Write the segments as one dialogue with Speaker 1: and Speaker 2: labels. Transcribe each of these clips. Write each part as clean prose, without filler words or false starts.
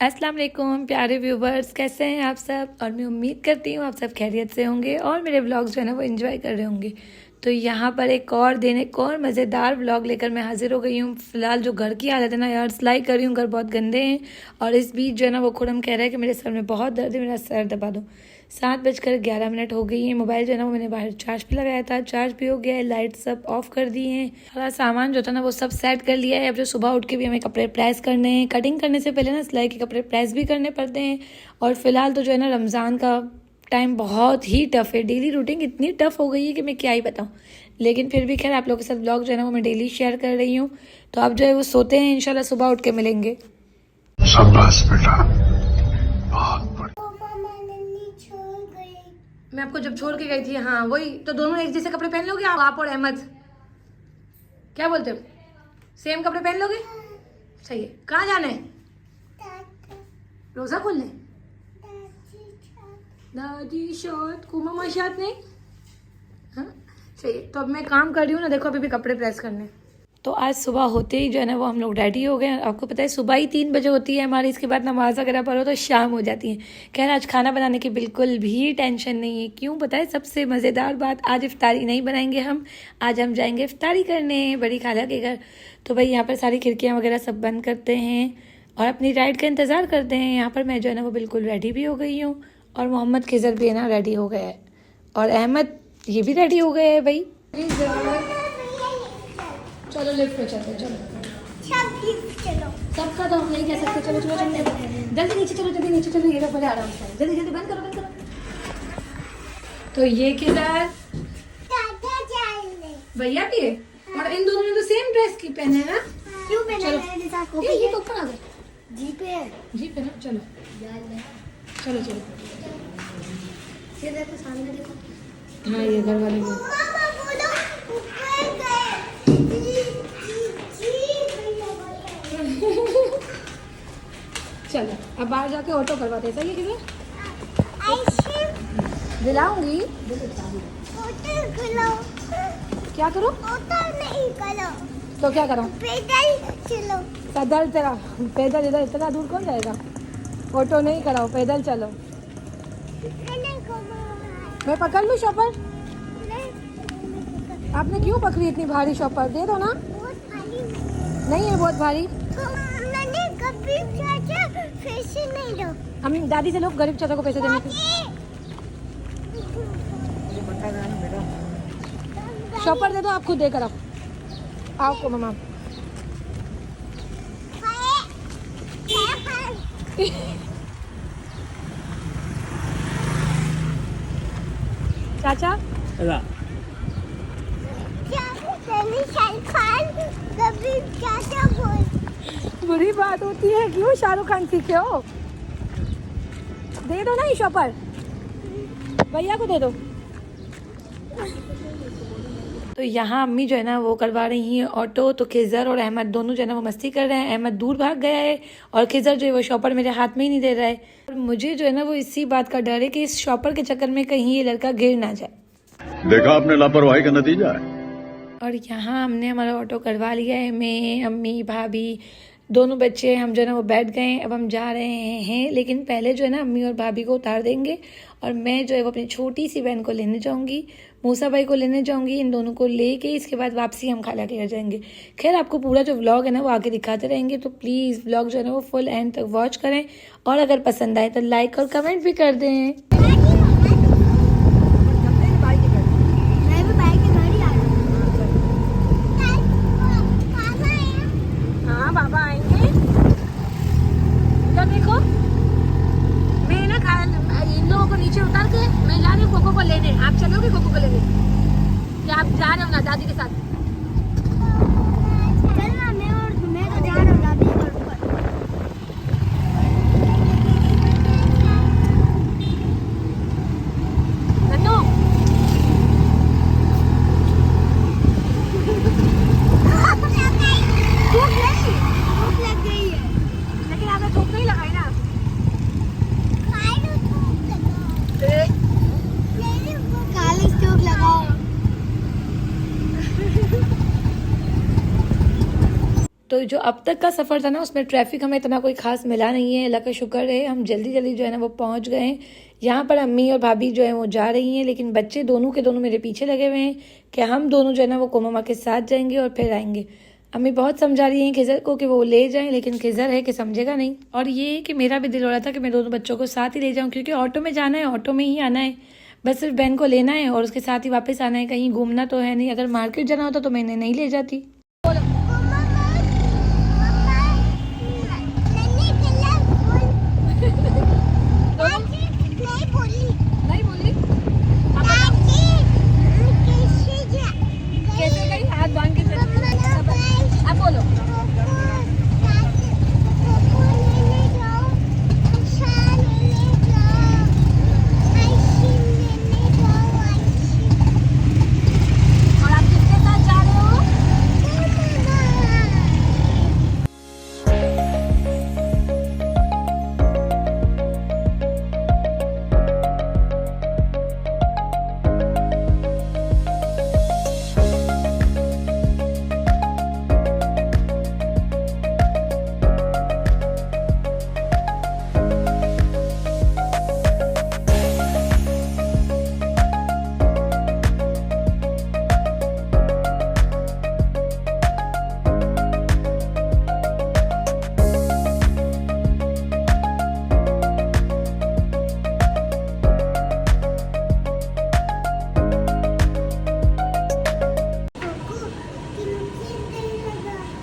Speaker 1: अस्सलाम वालेकुम प्यारे व्यूवर्स, कैसे हैं आप सब। और मैं उम्मीद करती हूँ आप सब खैरियत से होंगे और मेरे व्लॉग्स जो है ना वो एंजॉय कर रहे होंगे। तो यहाँ पर एक और मज़ेदार व्लॉग लेकर मैं हाजिर हो गई हूँ। फिलहाल जो घर की हालत है ना यार, सिलाई कर रही हूँ, घर बहुत गंदे हैं। और इस बीच जो है ना वो खुरम कह रहा है कि मेरे सर में बहुत दर्द है, मेरा सर दबा दो। 7:11 हो गई है। मोबाइल जो है ना वो मैंने बाहर चार्ज पे लगाया था, चार्ज भी हो गया है, लाइट सब ऑफ कर दी है, सारा सामान जो था ना वो सब सेट कर लिया है। अब जो सुबह उठ के भी हमें कपड़े प्रेस करने हैं, कटिंग करने से पहले ना सिलाई के कपड़े प्रेस भी करने पड़ते हैं। और फिलहाल तो जो है ना रमज़ान का टाइम बहुत ही टफ़ है, डेली रूटीन इतनी टफ़ हो गई है कि मैं क्या ही बताऊँ। लेकिन फिर भी खैर आप लोगों के साथ ब्लॉग जो है ना वो मैं डेली शेयर कर रही हूँ। तो आप जो है वो सोते हैं, इंशाल्लाह सुबह उठ के मिलेंगे।
Speaker 2: शाबाश बेटा, बहुत बढ़िया।
Speaker 1: मैं आपको जब छोड़ के गई थी, हाँ वही तो, दोनों एक जैसे कपड़े पहन लोगे आप और अहमद? क्या बोलते हो, सेम कपड़े पहन लोगे? सही है। कहाँ जाना है? रोज़ा खोलने? दादी शाद को मम्मा शाद नहीं। हाँ सही है। तो अब मैं काम कर रही हूँ ना, देखो अभी भी कपड़े प्रेस करने। तो आज सुबह होते ही जो है ना वो हम लोग रेडी हो गए। आपको पता है सुबह ही 3 बजे होती है हमारी, इसके बाद नमाज वगैरह पढ़ो तो शाम हो जाती है। खैर आज खाना बनाने की बिल्कुल भी टेंशन नहीं है। क्यों पता है? सबसे मज़ेदार बात, आज इफ्तारी नहीं बनाएंगे हम, आज हम जाएंगे इफ्तारी करने बड़ी खाला के घर। तो भाई यहाँ पर सारी खिड़कियाँ वगैरह सब बंद करते हैं और अपनी राइड का इंतज़ार करते हैं। यहाँ पर मैं जो है ना वो बिल्कुल रेडी भी हो गई हूँ और मोहम्मद खिजर भी है ना रेडी हो गया है और अहमद ये भी रेडी हो गए हैं भाई। चलो लिफ्ट पे चलते, चलो सबका तो हम नहीं कह सकते। चलो चलो चलो जल्दी नीचे चलो, जल्दी नीचे चलो, ये लोग बड़े आराम से, जल्दी जल्दी बंद करो बंद करो। तो ये किधर भैया भी है और इन दोनों ने तो सेम ड्रेस की पहने है ना।
Speaker 3: क्यों पहना
Speaker 1: चलो
Speaker 3: है मेरे साथ कॉपी
Speaker 1: ये
Speaker 3: है?
Speaker 1: तो ऊपर आ गए,
Speaker 3: जी पे है।
Speaker 1: जी पे ना। चलो चलो चलो।
Speaker 3: ये देखो सामने देखो।
Speaker 1: हाँ ये घर वाले भी।
Speaker 3: मामा बोलो ऊपर गए।
Speaker 1: चलो अब बाहर जाके ऑटो करवाते हैं। सही है किधर
Speaker 3: आइसक्रीम
Speaker 1: दिलाऊंगी।
Speaker 3: होटल खिलाओ।
Speaker 1: क्या करो?
Speaker 3: होटल नहीं करो,
Speaker 1: तो क्या करो?
Speaker 3: पैदल चलो।
Speaker 1: पैदल तेरा पैदल इधर इतना दूर कौन जाएगा? ऑटो नहीं कराओ, पैदल चलो। मैं पकड़ लूँ शॉपर? आपने क्यों पकड़ी इतनी भारी शॉपर? दे दो ना। नहीं है बहुत भारी।
Speaker 3: मैंने कभी चाचा पैसे नहीं दो।
Speaker 1: हम दादी से लोग गरीब चाचा को पैसे देने के। शॉपर दे दो, आप खुद देकर आओ। आओ को मम्मा। चाचा
Speaker 3: कभी चाचा बोल।
Speaker 1: बुरी बात होती है, क्यों शाहरुख खान सीखे हो? दे दो ना ये शॉपर, भैया को दे दो। तो यहाँ अम्मी जो है ना वो करवा रही हैं ऑटो। तो खिजर और अहमद दोनों जो है ना वो मस्ती कर रहे हैं। अहमद दूर भाग गया है और खिजर जो है वो शॉपर मेरे हाथ में ही नहीं दे रहा है। और मुझे जो है ना वो इसी बात का डर है कि इस शॉपर के चक्कर में कहीं ये लड़का गिर ना जाए।
Speaker 2: देखा आपने लापरवाही का नतीजा है।
Speaker 1: और यहाँ हमने हमारा ऑटो करवा लिया है। मैं, अम्मी, भाभी, दोनों बच्चे हम जो है ना वो बैठ गए हैं। अब हम जा रहे हैं, लेकिन पहले जो है ना अम्मी और भाभी को उतार देंगे और मैं जो है वो अपनी छोटी सी बहन को लेने जाऊंगी, मूसा भाई को लेने जाऊंगी। इन दोनों को लेके इसके बाद वापसी हम खाला के घर जाएंगे। खैर आपको पूरा जो व्लॉग है ना वो आगे दिखाते रहेंगे, तो प्लीज़ व्लॉग जो है ना वो फुल एंड तक वॉच करें और अगर पसंद आए तो लाइक और कमेंट भी कर दें। हाँ बाबा आएंगे। तो देखो मैं ना इन लोगों को नीचे उतार के मैं जा रही हूँ कोको को लेने। आप चलोगे कोको को लेने या आप जा रहे हो ना दादी के साथ?
Speaker 3: चलना, मैं तो जा रहा हूँ दादी के घर पर।
Speaker 1: तो जो अब तक का सफ़र था ना उसमें ट्रैफिक हमें इतना कोई खास मिला नहीं है, अल्लाह का शुक्र है। हम जल्दी जल्दी जो है ना वो पहुंच गए हैं। यहाँ पर अम्मी और भाभी जो है वो जा रही हैं, लेकिन बच्चे दोनों के दोनों मेरे पीछे लगे हुए हैं कि हम दोनों जो है ना वो कोममा के साथ जाएंगे और फिर आएंगे। अम्मी बहुत समझा रही हैं खिज़र को कि वो ले जाएं, लेकिन खिज़र है कि समझेगा नहीं। और ये कि मेरा भी दिल हो रहा था कि मैं दोनों बच्चों को साथ ही ले जाऊँ, क्योंकि ऑटो में जाना है, ऑटो में ही आना है, बस सिर्फ बहन को लेना है और उसके साथ ही वापस आना है, कहीं घूमना तो है नहीं। अगर मार्केट जाना होता तो मैं इन्हें नहीं ले जाती।
Speaker 3: नहीं बोली कैसे गई हाथ बांध के अब बोलो और आप किसके साथ जा रहे हो?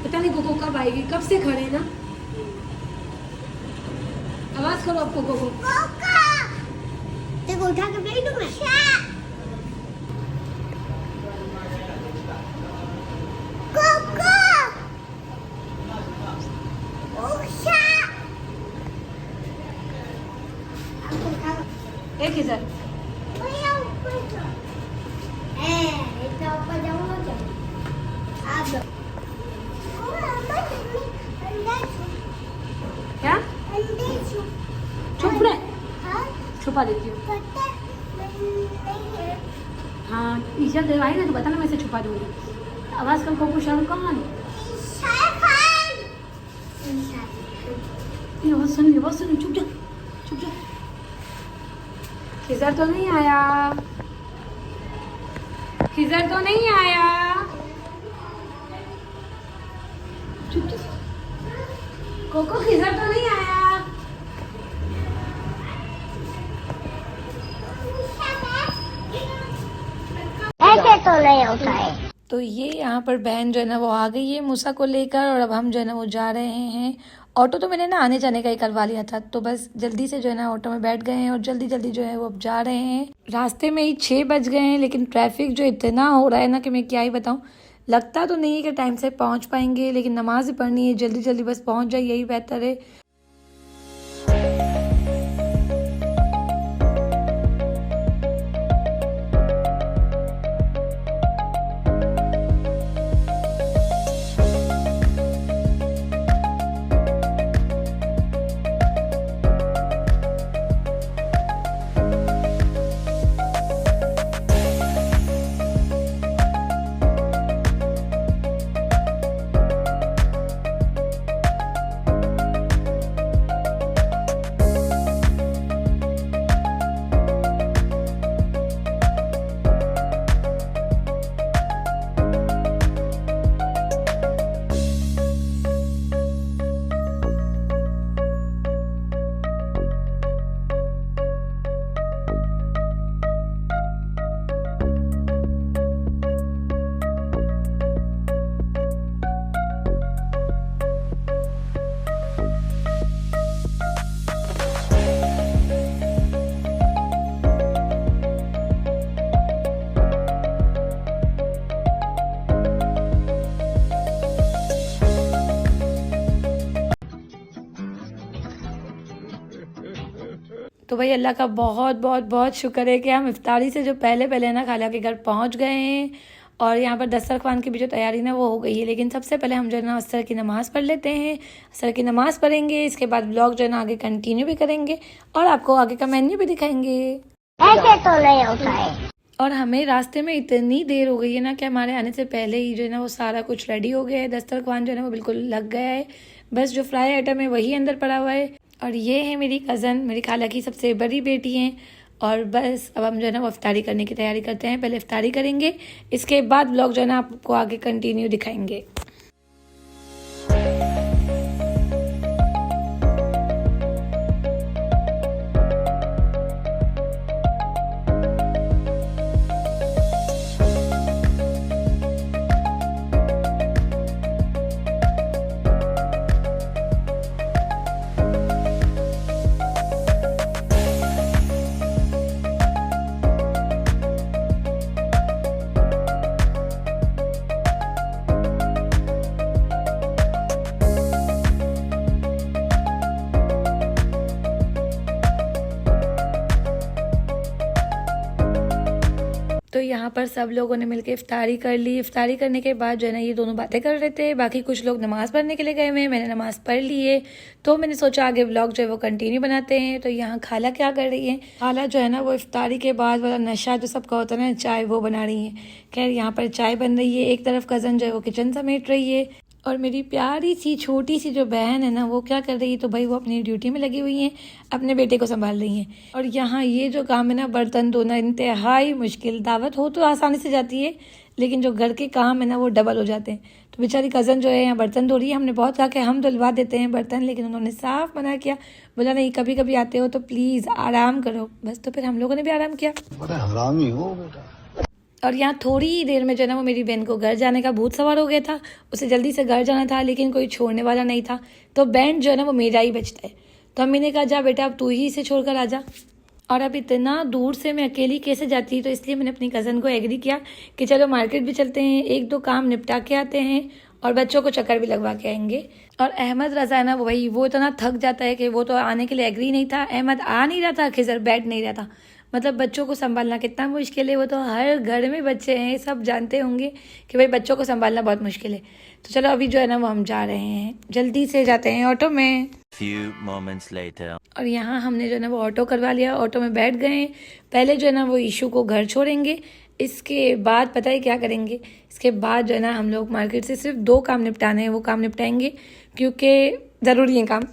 Speaker 1: पता नहीं कोको कब आएगी, कब से खड़े हैं ना। आवाज करो आपको कोको।
Speaker 3: देखो उठा के भेज दूं मैं। कोको उषा
Speaker 1: एक इधर
Speaker 3: भैया ऊपर जाओ। इतना ऊपर जाऊंगा क्या? आप
Speaker 1: क्या चुप रहे, छुपा देती हूँ। हाँ टीचर जब आई ना तो बताना, मैं इसे छुपा दूंगी। आवाज करो कोको। शाहरुख खान ये आवाज सुन, चुप जा चुप जा। खिज़र तो नहीं आया, खिज़र तो नहीं आया। चुप जा कोको, खिज़र तो नहीं आया।
Speaker 3: ऐसे तो नहीं होता है।
Speaker 1: तो ये यहाँ पर बहन जो है ना वो आ गई है मूसा को लेकर, और अब हम जो है ना वो जा रहे हैं। ऑटो तो मैंने ना आने जाने का ही करवा लिया था, तो बस जल्दी से जो है ना ऑटो में बैठ गए हैं और जल्दी जल्दी जो है वो अब जा रहे हैं। रास्ते में ही 6 बज गए हैं, लेकिन ट्रैफिक जो इतना हो रहा है ना कि मैं क्या ही बताऊँ। लगता तो नहीं है कि टाइम से पहुँच पाएंगे, लेकिन नमाज ही पढ़नी है, जल्दी जल्दी बस पहुँच जाए, यही बेहतर है। तो भाई अल्लाह का बहुत बहुत बहुत शुक्र है कि हम इफ्तारी से जो पहले ना खाला के घर पहुंच गए हैं, और यहाँ पर दस्तरखान की भी जो तैयारी ना वो हो गई है। लेकिन सबसे पहले हम जो है ना असर की नमाज़ पढ़ लेते हैं, असर की नमाज़ पढ़ेंगे, इसके बाद ब्लॉग जो है ना आगे कंटिन्यू भी करेंगे और आपको आगे का मेन्यू भी दिखाएंगे।
Speaker 3: ऐसे तो नहीं होता है।
Speaker 1: और हमें रास्ते में इतनी देर हो गई है ना कि हमारे आने से पहले ही जो है ना वो सारा कुछ रेडी हो गया है। दस्तरखान जो है ना वो बिल्कुल लग गया है, बस जो फ्राई आइटम है वही अंदर पड़ा हुआ है। और ये है मेरी कज़न, मेरी खाला की सबसे बड़ी बेटी हैं। और बस अब हम जो है ना वो इफ्तारी करने की तैयारी करते हैं। पहले इफ्तारी करेंगे, इसके बाद ब्लॉग जो है ना आपको आगे कंटिन्यू दिखाएंगे। तो यहाँ पर सब लोगों ने मिलकर इफ्तारी कर ली। इफ्तारी करने के बाद जो है ना ये दोनों बातें कर रहे थे, बाकी कुछ लोग नमाज़ पढ़ने के लिए गए हुए हैं। मैंने नमाज़ पढ़ ली है, तो मैंने सोचा आगे व्लॉग जो है वो कंटिन्यू बनाते हैं। तो यहाँ खाला क्या कर रही है, खाला जो है ना वो इफ्तारी के बाद वाला नशा जो सबका होता है ना, चाय, वो बना रही है। खैर यहाँ पर चाय बन रही है, एक तरफ कज़न जो है वो किचन समेट रही है, और मेरी प्यारी सी छोटी सी जो बहन है ना वो क्या कर रही है, तो भाई वो अपनी ड्यूटी में लगी हुई हैं, अपने बेटे को संभाल रही हैं। और यहाँ ये जो काम है ना, बर्तन धोना इंतहाई मुश्किल। दावत हो तो आसानी से जाती है, लेकिन जो घर के काम है ना वो डबल हो जाते हैं। तो बेचारी कज़न जो है यहाँ बर्तन धो रही है। हमने बहुत कहा कि हम धुलवा देते हैं बर्तन, लेकिन उन्होंने साफ मना किया, बोला नहीं, कभी कभी आते हो तो प्लीज़ आराम करो। बस तो फिर हम लोगों ने भी आराम किया।
Speaker 2: बड़े हरामी हो बेटा।
Speaker 1: और यहाँ थोड़ी ही देर में जो है ना वो मेरी बहन को घर जाने का भूत सवार हो गया था। उसे जल्दी से घर जाना था, लेकिन कोई छोड़ने वाला नहीं था। तो बैंड जो है ना वो मेरा ही बजता है। तो अम्मी ने कहा जा बेटा अब तू ही इसे छोड़कर आ जा। और अब इतना दूर से मैं अकेली कैसे जाती, तो इसलिए मैंने अपनी कज़न को एग्री किया कि चलो मार्केट भी चलते हैं, एक दो काम निपटा के आते हैं और बच्चों को चक्कर भी लगवा के आएंगे। और अहमद रज़ा है ना वो इतना थक जाता है कि वो तो आने के लिए एग्री नहीं था। अहमद आ नहीं रहा था, खिजर बैठ नहीं रहा था। मतलब बच्चों को संभालना कितना मुश्किल है, वो तो हर घर में बच्चे हैं, सब जानते होंगे कि भाई बच्चों को संभालना बहुत मुश्किल है। तो चलो अभी जो है ना वो हम जा रहे हैं, जल्दी से जाते हैं ऑटो में।
Speaker 4: Few moments later.
Speaker 1: और यहाँ हमने जो है ना वो ऑटो करवा लिया, ऑटो में बैठ गए। पहले जो है ना वो ईशू को घर छोड़ेंगे, इसके बाद पता है क्या करेंगे, इसके बाद जो है ना हम लोग मार्केट से सिर्फ 2 काम निपटाने हैं, वो काम निपटाएंगे क्योंकि ज़रूरी है काम।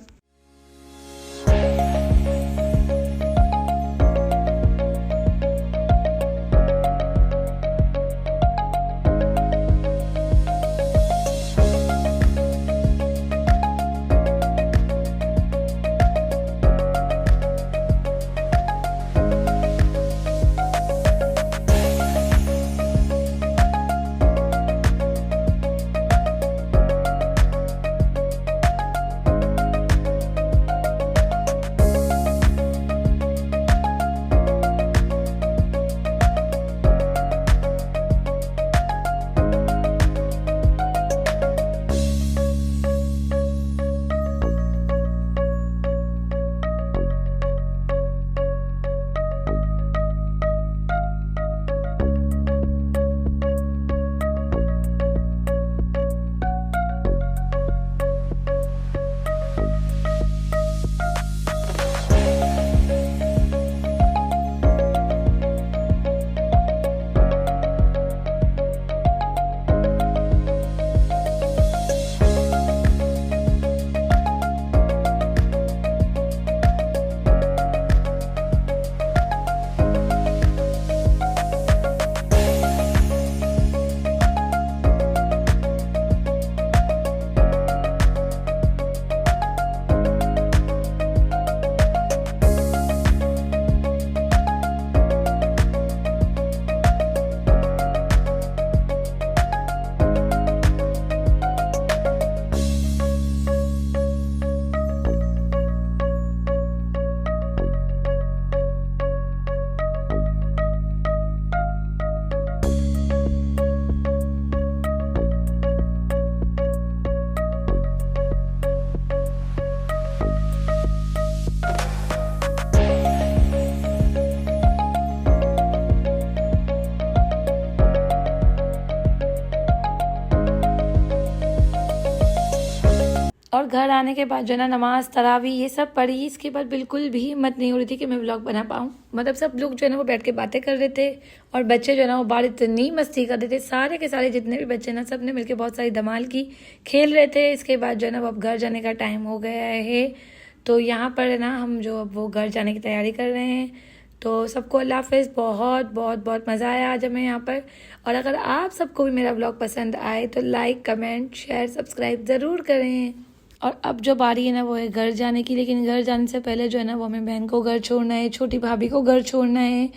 Speaker 1: और घर आने के बाद जो है ना नमाज तरावी ये सब पढ़ी। इसके बाद बिल्कुल भी हिम्मत नहीं हो रही थी कि मैं व्लॉग बना पाऊँ। मतलब सब लोग जो है ना वो बैठ के बातें कर रहे थे और बच्चे जो है ना वो बाहर इतनी मस्ती कर रहे थे। सारे के सारे जितने भी बच्चे ना सब ने मिलकर बहुत सारी धमाल की, खेल रहे थे। इसके बाद जो है ना वो अब घर जाने का टाइम हो गया है। तो यहाँ पर ना हम जो अब वो घर जाने की तैयारी कर रहे हैं। तो सबको अल्लाह हाफ़िज़। बहुत बहुत बहुत मज़ा आया आज हमें यहाँ पर। और अगर आप सबको भी मेरा व्लॉग पसंद आए तो लाइक, कमेंट, शेयर, सब्सक्राइब ज़रूर करें। और अब जो बारी है ना वो है घर जाने की। लेकिन घर जाने से पहले जो है ना वो हमें बहन को घर छोड़ना है, छोटी भाभी को घर छोड़ना है।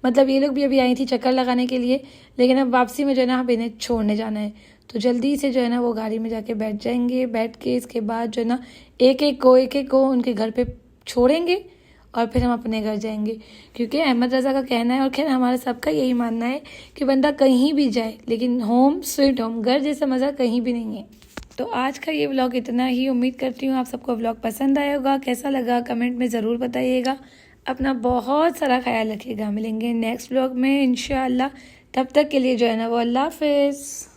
Speaker 1: मतलब ये लोग भी अभी आई थी चक्कर लगाने के लिए, लेकिन अब वापसी में जो है ना हम इन्हें छोड़ने जाना है। तो जल्दी से जो है ना वो गाड़ी में जाके बैठ जाएंगे। बैठ के इसके बाद जो है ना एक एक को उनके घर पे छोड़ेंगे और फिर हम अपने घर जाएंगे। क्योंकि अहमद रज़ा का कहना है और खैर हमारा सबका यही मानना है कि बंदा कहीं भी जाए लेकिन होम स्वीट होम, घर जैसा मज़ा कहीं भी नहीं है। तो आज का ये व्लॉग इतना ही। उम्मीद करती हूँ आप सबको व्लॉग पसंद आया होगा। कैसा लगा कमेंट में ज़रूर बताइएगा। अपना बहुत सारा ख्याल रखिएगा। मिलेंगे नेक्स्ट व्लॉग में इंशाअल्लाह। तब तक के लिए जो है ना वो अल्लाह हाफ़िज़।